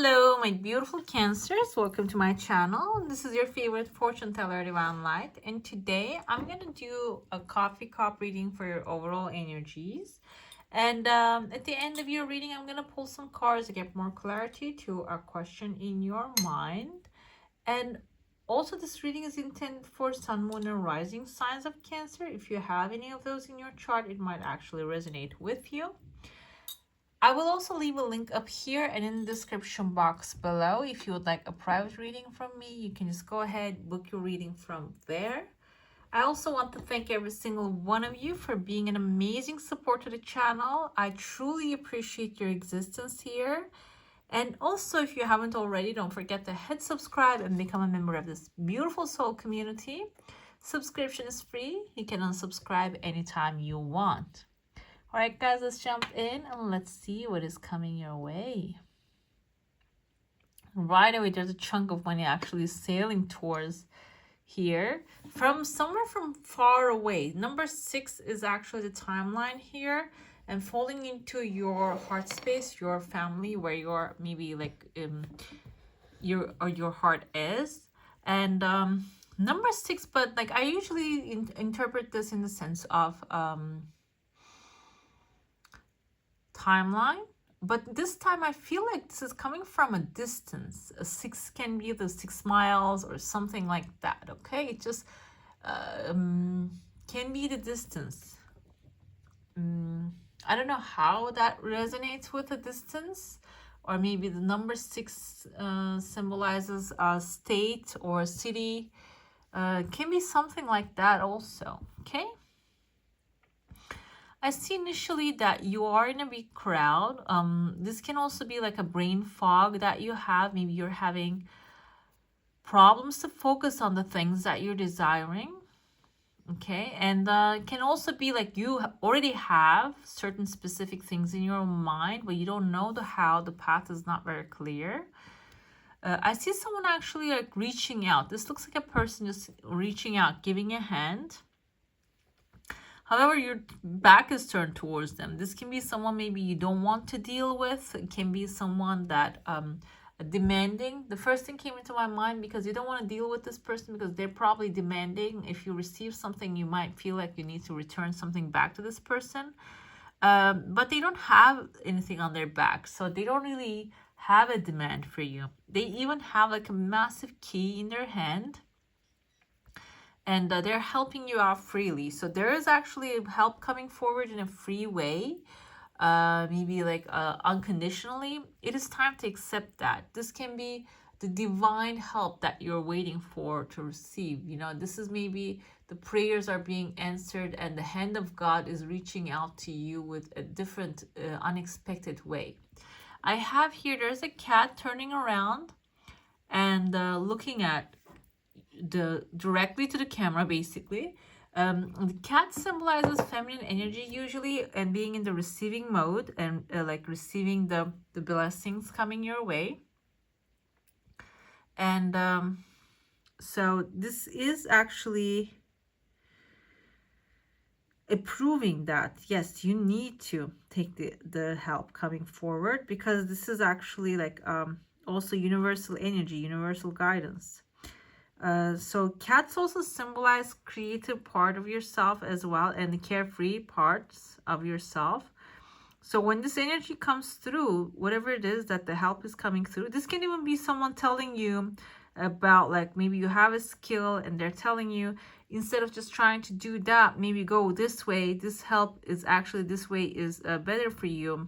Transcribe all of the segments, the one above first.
Hello, my beautiful Cancers. Welcome to my channel. This is your favorite fortune teller, Divine Light. And today I'm going to do a coffee cup reading for your overall energies. And at the end of your reading, I'm going to pull some cards to get more clarity to a question in your mind. And also, this reading is intended for Sun, Moon, and Rising signs of Cancer. If you have any of those in your chart, it might actually resonate with you. I will also leave a link up here and in the description box below. If you would like a private reading from me, you can just go ahead, book your reading from there. I also want to thank every single one of you for being an amazing support to the channel. I truly appreciate your existence here. And also, if you haven't already, don't forget to hit subscribe and become a member of this beautiful soul community. Subscription is free. You can unsubscribe anytime you want. All right, guys, let's jump in and let's see what is coming your way. Right away, there's a chunk of money actually sailing towards here from somewhere from far away. Number 6 is actually the timeline here and falling into your heart space, your family, where your maybe like your heart is. And number 6, but like I usually interpret this in the sense of timeline, but this time I feel like this is coming from a distance. A 6 can be the 6 miles or something like that. Okay, it just can be the distance. I don't know how that resonates with the distance, or maybe the number 6 symbolizes a state or a city. Can be something like that also. Okay, I see initially that you are in a big crowd. This can also be like a brain fog that you have. Maybe you're having problems to focus on the things that you're desiring. Okay, and can also be like you already have certain specific things in your mind, but you don't know how. The path is not very clear. I see someone actually like reaching out. This looks like a person just reaching out, giving a hand. However, your back is turned towards them. This can be someone maybe you don't want to deal with. It can be someone that demanding. The first thing came into my mind because you don't want to deal with this person because they're probably demanding. If you receive something, you might feel like you need to return something back to this person. But they don't have anything on their back, so they don't really have a demand for you. They even have like a massive key in their hand. And they're helping you out freely. So there is actually help coming forward in a free way, maybe like unconditionally. It is time to accept that. This can be the divine help that you're waiting for to receive. You know, this is maybe the prayers are being answered and the hand of God is reaching out to you with a different, unexpected way. I have here, there's a cat turning around and looking at directly to the camera, basically. The cat symbolizes feminine energy usually, and being in the receiving mode and like receiving the blessings coming your way. And so this is actually proving that yes, you need to take the help coming forward, because this is actually like also universal energy, universal guidance. So cats also symbolize creative part of yourself as well, and the carefree parts of yourself. So when this energy comes through, whatever it is that the help is coming through, this can even be someone telling you about, like, maybe you have a skill and they're telling you, instead of just trying to do that, maybe go this way. This help is actually, this way is better for you.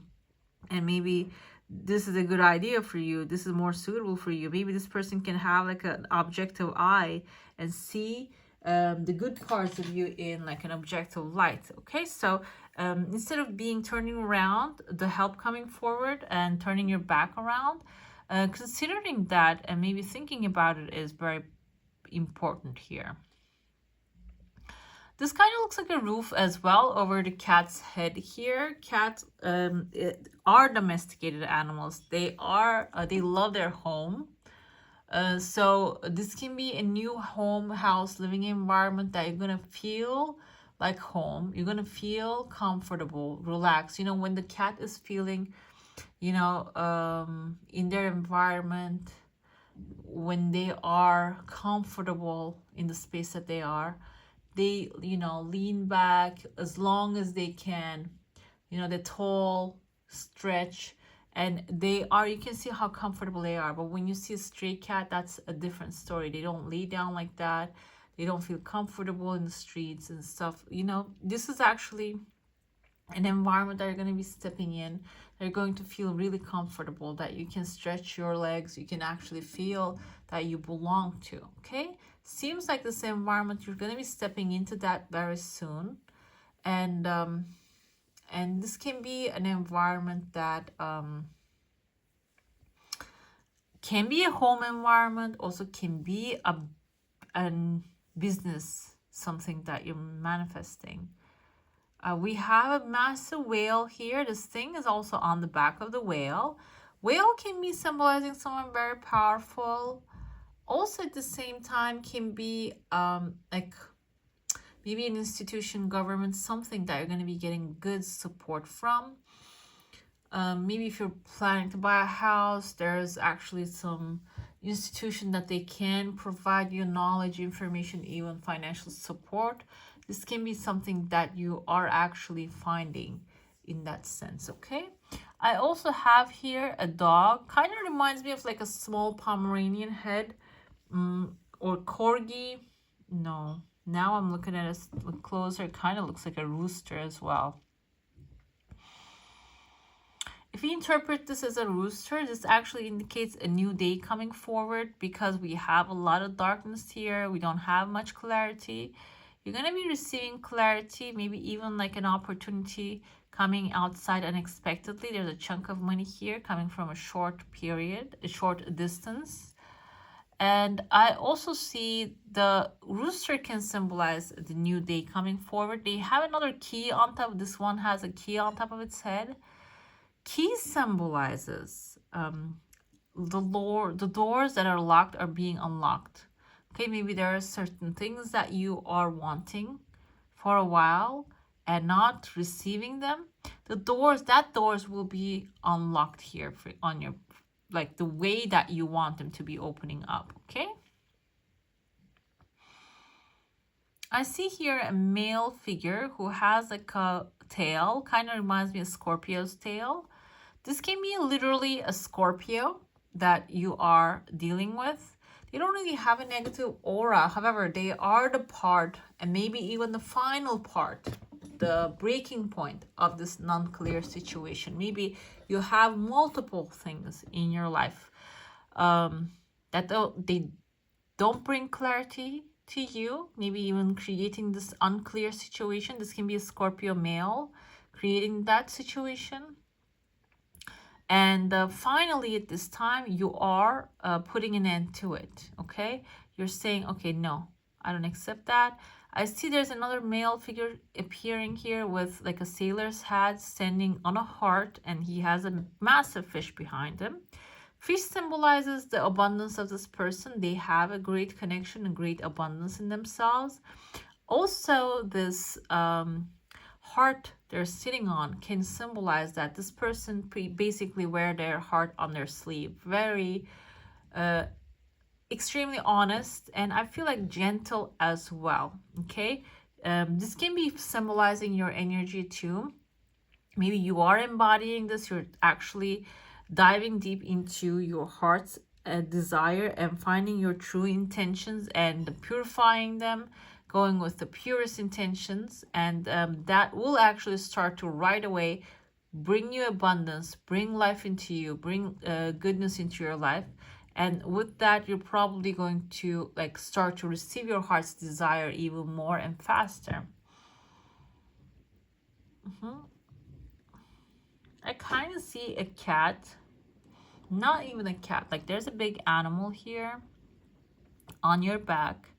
And maybe this is a good idea for you. This is more suitable for you. Maybe this person can have like an objective eye and see the good parts of you in like an objective light. Okay, so instead of turning around, the help coming forward and turning your back around, considering that and maybe thinking about it is very important here. This kind of looks like a roof as well over the cat's head here. Cats are domesticated animals. They love their home. So this can be a new home, house, living environment that you're going to feel like home. You're going to feel comfortable, relaxed. You know, when the cat is feeling, you know, in their environment, when they are comfortable in the space that they are, they, you know, lean back as long as they can, you know, they're tall, stretch, and they are, you can see how comfortable they are. But when you see a stray cat, that's a different story. They don't lay down like that. They don't feel comfortable in the streets and stuff. You know, this is actually an environment that you're going to be stepping in. They're going to feel really comfortable, that you can stretch your legs, you can actually feel that you belong to. Okay, seems like this environment you're going to be stepping into that very soon. And this can be an environment that can be a home environment, also can be a business, something that you're manifesting. We have a massive whale here. This thing is also on the back of the whale. Whale can be symbolizing someone very powerful. Also at the same time can be like maybe an institution, government, something that you're going to be getting good support from. Maybe if you're planning to buy a house, there's actually some institution that they can provide you knowledge, information, even financial support. This can be something that you are actually finding in that sense. Okay, I also have here a dog, kind of reminds me of like a small Pomeranian head, or corgi. No, now I'm looking at it closer, it kind of looks like a rooster as well. If we interpret this as a rooster, this actually indicates a new day coming forward, because we have a lot of darkness here. We don't have much clarity. You're going to be receiving clarity, maybe even like an opportunity coming outside unexpectedly. There's a chunk of money here coming from a short period, a short distance. And I also see the rooster can symbolize the new day coming forward. They have another key on top. This one has a key on top of its head. Key symbolizes the doors that are locked are being unlocked. Okay, maybe there are certain things that you are wanting for a while and not receiving them. The doors will be unlocked here for, on your, like the way that you want them to be opening up. Okay, I see here a male figure who has like a tail, kind of reminds me of Scorpio's tail. This can be literally a Scorpio that you are dealing with. They don't really have a negative aura. However, they are the part, and maybe even the final part, the breaking point of this non-clear situation. Maybe you have multiple things in your life that they don't bring clarity to you. Maybe even creating this unclear situation. This can be a Scorpio male creating that situation. And finally, at this time, you are putting an end to it, okay? You're saying, okay, no, I don't accept that. I see there's another male figure appearing here with like a sailor's hat standing on a heart, and he has a massive fish behind him. Fish symbolizes the abundance of this person. They have a great connection, a great abundance in themselves. Also, this heart they're sitting on can symbolize that this person basically wear their heart on their sleeve. Very extremely honest, and I feel like gentle as well. Okay, this can be symbolizing your energy too. Maybe you are embodying this, you're actually diving deep into your heart's desire and finding your true intentions and purifying them, going with the purest intentions, and that will actually start to right away bring you abundance, bring life into you, bring goodness into your life. And with that, you're probably going to like start to receive your heart's desire even more and faster. I kind of see a cat, not even a cat, like there's a big animal here on your back.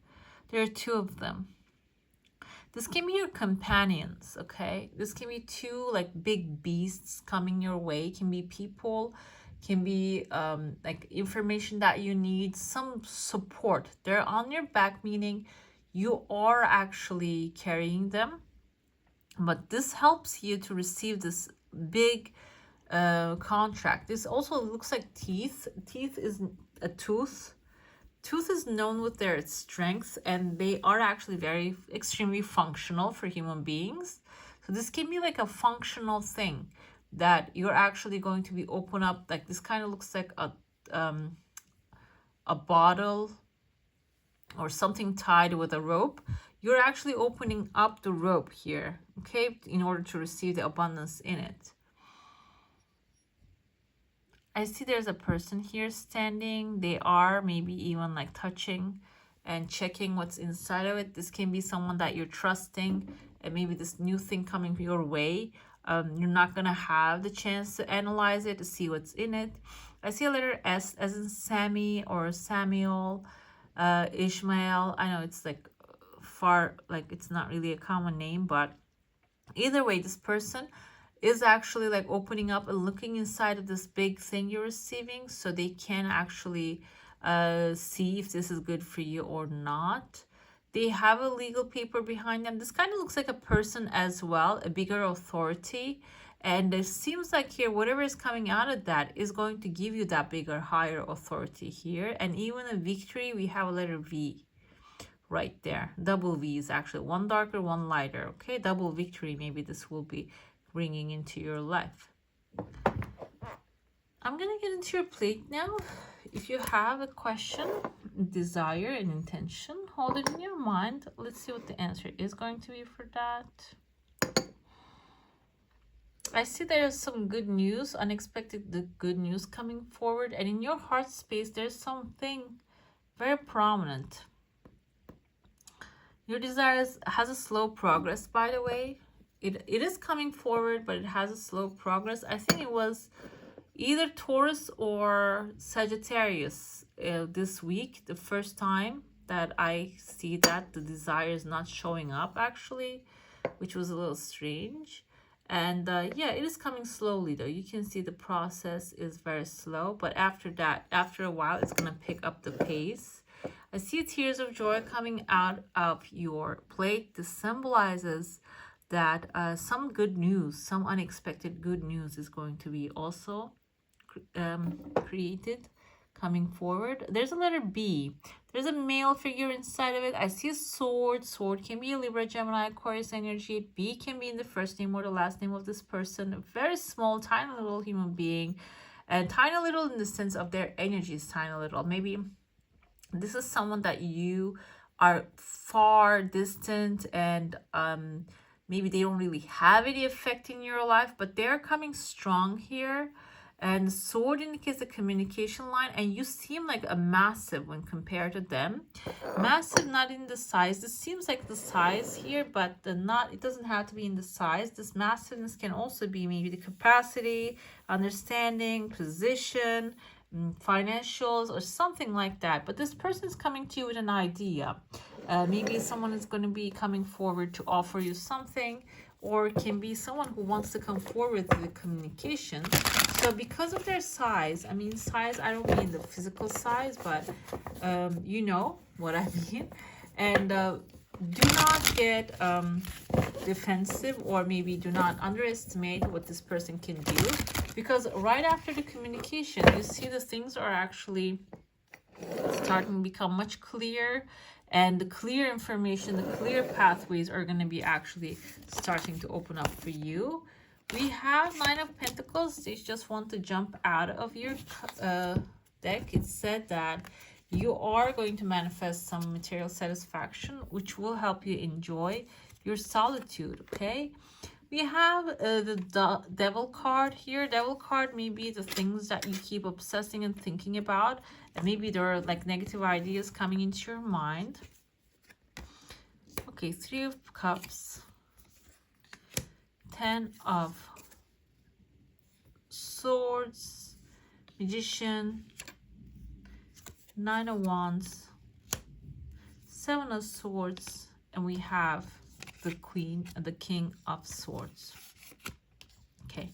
There are two of them. This can be your companions, okay? This can be two like big beasts coming your way. Can be people, can be like information that you need, some support. They're on your back, meaning you are actually carrying them. But this helps you to receive this big contract. This also looks like teeth. Teeth is a tooth. Tooth is known with their strengths, and they are actually very extremely functional for human beings. So this can be like a functional thing that you're actually going to be open up. Like this kind of looks like a bottle or something tied with a rope. You're actually opening up the rope here, okay, in order to receive the abundance in it. I see there's a person here standing. They are maybe even like touching and checking what's inside of it. This can be someone that you're trusting, and maybe this new thing coming your way. You're not going to have the chance to analyze it, to see what's in it. I see a letter S as in Sammy or Samuel, Ishmael. I know it's like far, like it's not really a common name, but either way, this person is actually like opening up and looking inside of this big thing you're receiving, so they can actually see if this is good for you or not. They have a legal paper behind them. This kind of looks like a person as well, a bigger authority. And it seems like here, whatever is coming out of that is going to give you that bigger, higher authority here. And even a victory, we have a letter V right there. Double V is actually one darker, one lighter. Okay, double victory, maybe this will be bringing into your life. I'm gonna get into your plate now. If you have a question, desire, and intention, hold it in your mind. Let's see what the answer is going to be for that. I see there's some good news, unexpected good news coming forward, and in your heart space there's something very prominent. Your desire has a slow progress, by the way. It is coming forward, but it has a slow progress. I think it was either Taurus or Sagittarius this week, the first time that I see that the desire is not showing up actually, which was a little strange. And yeah, it is coming slowly though. You can see the process is very slow, but after that, after a while, it's going to pick up the pace. I see tears of joy coming out of your plate. This symbolizes that some good news, some unexpected good news is going to be also created coming forward. There's a letter B. There's a male figure inside of it. I see a sword. Sword can be a Libra, Gemini, Aquarius energy. B can be in the first name or the last name of this person. A very small, tiny little human being. And tiny little in the sense of their energy is tiny little. Maybe this is someone that you are far distant, and maybe they don't really have any effect in your life, but they're coming strong here. And sword indicates the communication line, and you seem like a massive when compared to them. Massive, not in the size. This seems like the size here, but it doesn't have to be in the size. This massiveness can also be maybe the capacity, understanding, position, financials, or something like that. But this person is coming to you with an idea. Maybe someone is going to be coming forward to offer you something, or it can be someone who wants to come forward with the communication. So because of their size, I mean size, I don't mean the physical size, but you know what I mean. And do not get defensive, or maybe do not underestimate what this person can do, because right after the communication, you see the things are actually starting to become much clearer, and the clear information, the clear pathways are going to be actually starting to open up for you. We have Nine of Pentacles. They just want to jump out of your deck. It said that you are going to manifest some material satisfaction, which will help you enjoy your solitude, okay? We have the Devil card here. Devil card may be the things that you keep obsessing and thinking about, and maybe there are like negative ideas coming into your mind. Okay, Three of Cups, 10 of Swords, Magician, 9 of Wands, 7 of Swords, and we have the Queen and the King of Swords. Okay,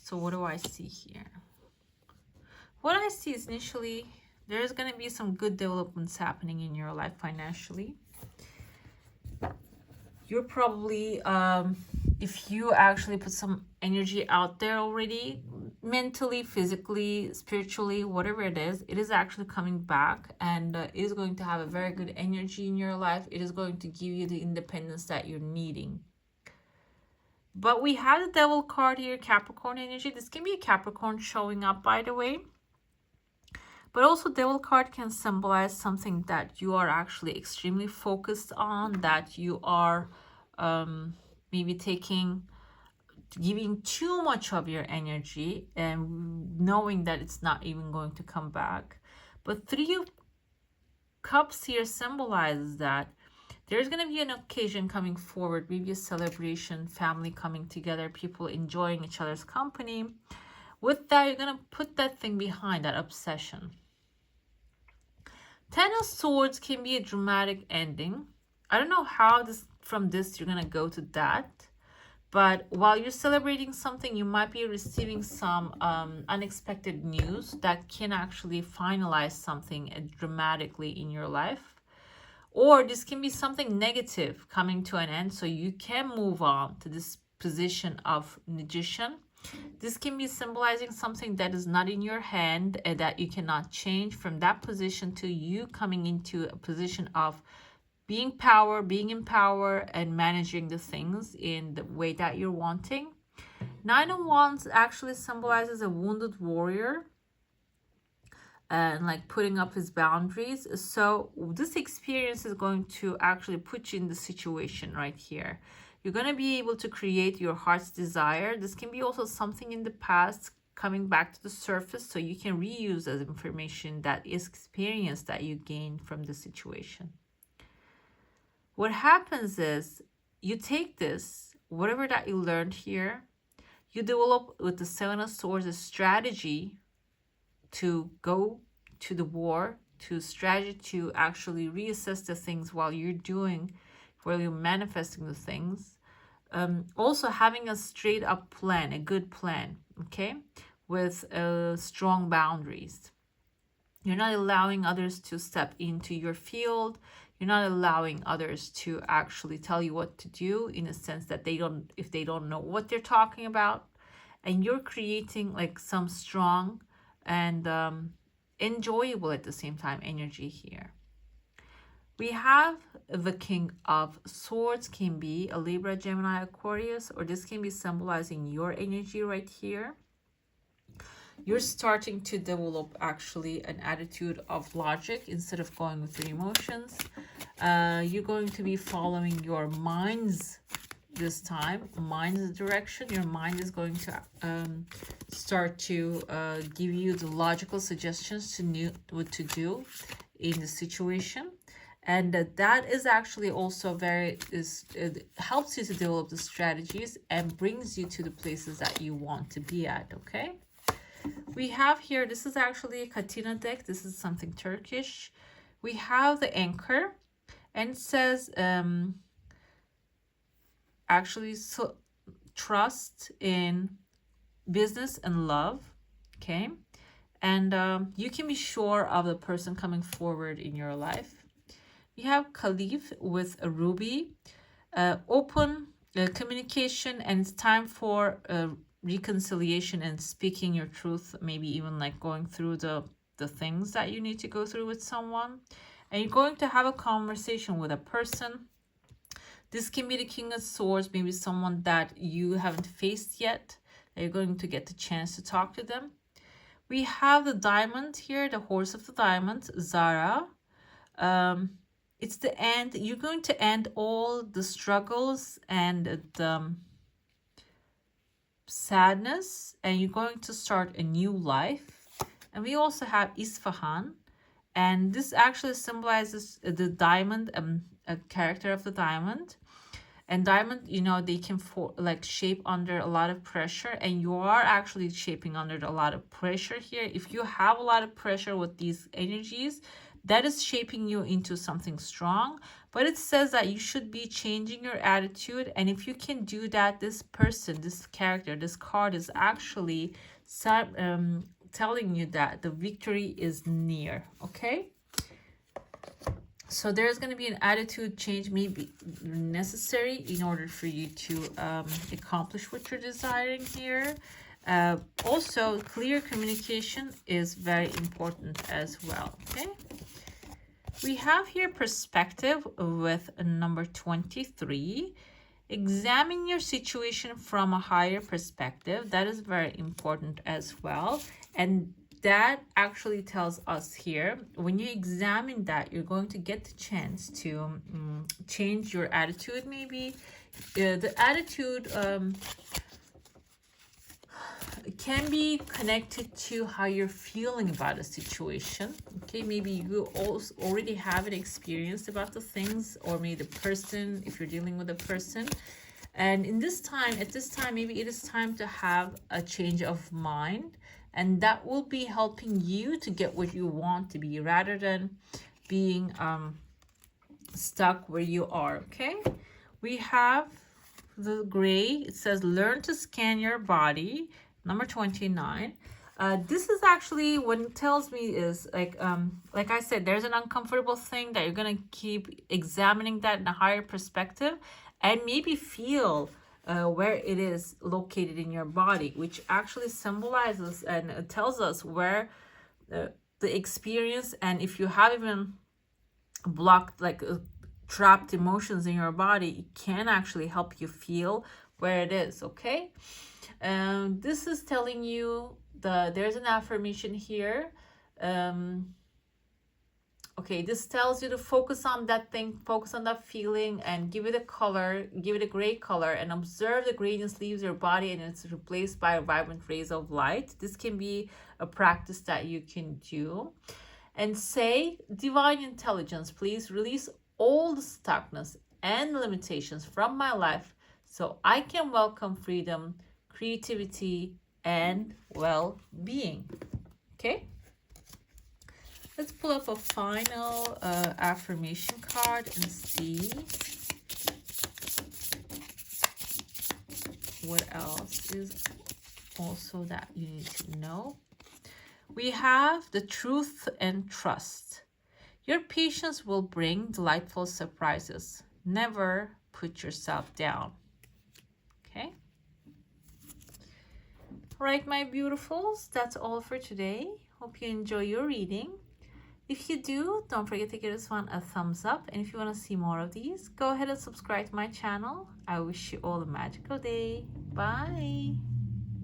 so what do I see here? What I see is initially there's going to be some good developments happening in your life financially. You're probably if you actually put some energy out there already, mentally, physically, spiritually, whatever it is actually coming back, and it is going to have a very good energy in your life. It is going to give you the independence that you're needing. But we have the Devil card here, Capricorn energy. This can be a Capricorn showing up, by the way. But also Devil card can symbolize something that you are actually extremely focused on, that you are maybe giving too much of your energy and knowing that it's not even going to come back. But Three of Cups here symbolizes that there's going to be an occasion coming forward, maybe a celebration, family coming together, people enjoying each other's company. With that, you're going to put that thing behind, that obsession. Ten of Swords can be a dramatic ending. I don't know how from this you're going to go to that. But while you're celebrating something, you might be receiving some unexpected news that can actually finalize something dramatically in your life. Or this can be something negative coming to an end, so you can move on to this position of magician. This can be symbolizing something that is not in your hand and that you cannot change, from that position to you coming into a position of being in power and managing the things in the way that you're wanting. Nine of Wands actually symbolizes a wounded warrior and like putting up his boundaries. So this experience is going to actually put you in the situation right here. You're going to be able to create your heart's desire. This can be also something in the past coming back to the surface, so you can reuse as information that is experience that you gain from the situation. What happens is you take this, whatever that you learned here, you develop with the Seven of Swords a strategy to go to the war, strategy to actually reassess the things while you're manifesting the things. Also having a straight up plan, a good plan, okay, with strong boundaries. You're not allowing others to step into your field. You're not allowing others to actually tell you what to do, in a sense that if they don't know what they're talking about. And you're creating like some strong and enjoyable at the same time energy here. We have the King of Swords, can be a Libra, Gemini, Aquarius, or this can be symbolizing your energy right here. You're starting to develop actually an attitude of logic instead of going with your emotions. You're going to be following your mind's this time, mind's direction. Your mind is going to start to give you the logical suggestions to know what to do in the situation. And that is actually also it helps you to develop the strategies and brings you to the places that you want to be at, okay? We have here, this is actually a Katina deck. This is something Turkish. We have the Anchor, and it says, actually, so trust in business and love, okay? And you can be sure of the person coming forward in your life. We have Caliph with a ruby, open communication, and it's time for reconciliation and speaking your truth, maybe even like going through the things that you need to go through with someone. And you're going to have a conversation with a person. This can be the King of Swords, maybe someone that you haven't faced yet, that you're going to get the chance to talk to them. We have the Diamond here, the Horse of the Diamond, Zara. It's the end. You're going to end all the struggles and the sadness, and you're going to start a new life. And we also have Isfahan, and this actually symbolizes the diamond, a character of the diamond. And diamond, you know, they can shape under a lot of pressure, and you are actually shaping under a lot of pressure here. If you have a lot of pressure with these energies, that is shaping you into something strong. But it says that you should be changing your attitude, and if you can do that, this person, this character, this card is actually telling you that the victory is near, okay? So there's going to be an attitude change maybe necessary in order for you to accomplish what you're desiring here. Also, clear communication is very important as well. Okay. We have here perspective with number 23. Examine your situation from a higher perspective. That is very important as well. And that actually tells us here, when you examine that, you're going to get the chance to change your attitude maybe. The attitude can be connected to how you're feeling about a situation. Okay, maybe you also already have an experience about the things, or maybe the person, if you're dealing with a person. And at this time, maybe it is time to have a change of mind, and that will be helping you to get what you want to be, rather than being stuck where you are. Okay, we have the gray. It says learn to scan your body, number 29. This is actually what it tells me is like I said, there's an uncomfortable thing that you're gonna keep examining that in a higher perspective, and maybe feel where it is located in your body, which actually symbolizes and tells us where the experience, and if you have even blocked like trapped emotions in your body, it can actually help you feel where it is. Okay, this is telling you there's an affirmation here. Okay, this tells you to focus on that thing, focus on that feeling, and give it a color, give it a gray color, and observe the grayness leaves your body and it's replaced by vibrant rays of light. This can be a practice that you can do. And say, divine intelligence, please release all the stuckness and limitations from my life so I can welcome freedom, creativity, and well-being. Okay? Let's pull up a final affirmation card and see what else is also that you need to know. We have the truth and trust. Your patience will bring delightful surprises. Never put yourself down. Okay? All right, my beautifuls, that's all for today. Hope you enjoy your reading. If you do, don't forget to give this one a thumbs up. And if you want to see more of these, go ahead and subscribe to my channel. I wish you all a magical day. Bye.